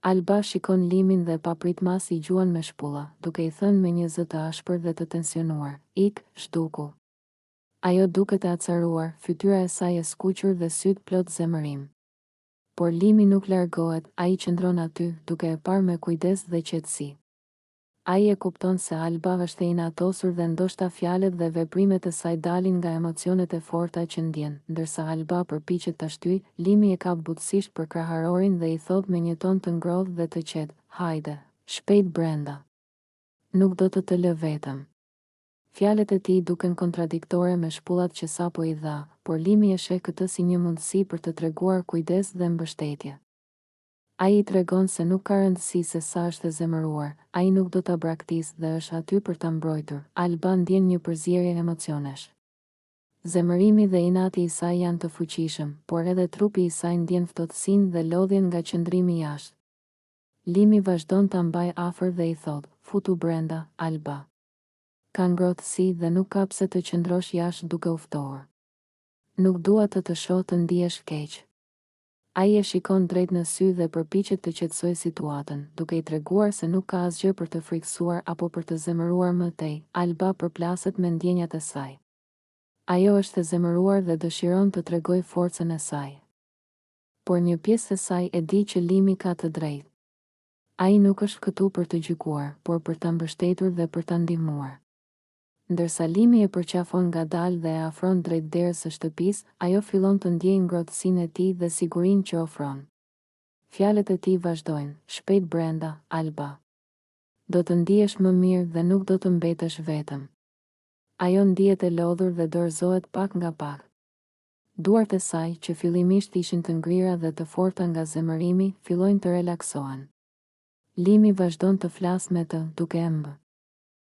Alba shikon Limin dhe papritmas i gjuan me shpulla, duke i thënë me një zë të ashpër dhe të tensionuar, "Ik, shtuku." Ajo duket e acaruar, fytyra e saj e skuqur dhe syt plot zemërim. Por Limi nuk largohet, ai qëndron aty, duke e parë me kujdes dhe qetësi. Ai e kupton se Alba është e inatosur dhe ndoshta fjalët dhe veprimet e saj dalin nga emocionet e forta që ndjen, ndërsa Alba përpiqet ta shtyjë, Limi e kap butësisht për kraharorin dhe i thot me një ton të ngrohtë dhe të qetë, "Hajde, shpejt brenda. Nuk do të lë vetëm." Fjalët e tij duken kontradiktore me shpullat që sapo i dha, por Limi e sheh këtë si një mundësi për të treguar kujdes dhe mbështetje. Ai i tregon se nuk ka rëndësi se sa është e zemëruar, ai nuk do ta braktisë dhe është aty për ta mbrojtur. Alba ndjen një përzierje emocionesh. Zemërimi dhe inati i saj janë të fuqishëm, por edhe trupi i saj ndjen ftohtësinë dhe lodhjen nga qëndrimi jashtë. Limi vazhdon ta mbaj afër dhe i thot, "Futu brenda, Alba. Ka ngrohtësi dhe nuk ka pse të qëndrosh jashtë duke u ftohur. Nuk dua të shoh të ndihesh keq." Ai e shikon drejt në sy dhe përpiqet të qetësojë situatën, duke i treguar se nuk ka asgjë për të frikësuar apo për të zemëruar më tej. Alba përplaset me ndjenjat e saj. Ajo është e zemëruar dhe dëshiron të tregojë forcën e saj. Por një pjesë e saj e di që Limi ka të drejtë. Ai nuk është këtu për të gjykuar, por për ta mbështetur dhe për ta ndihmuar. Ndërsa Limi e përqafon ngadalë dhe e afron drejt derës së shtëpisë, ajo fillon të ndjejë ngrohtësinë e tij dhe sigurinë që ofron. Fjalët e tij vazhdojnë, "Shpejt brenda, Alba. Do të ndihesh më mirë dhe nuk do të mbetesh vetëm." Ajo ndihet e lodhur dhe dorëzohet pak nga pak. Duart e saj, që fillimisht ishin të ngrira dhe të forta nga zemërimi, fillojnë të relaksohen. Limi vazhdon të flasë me të, duke e mbë.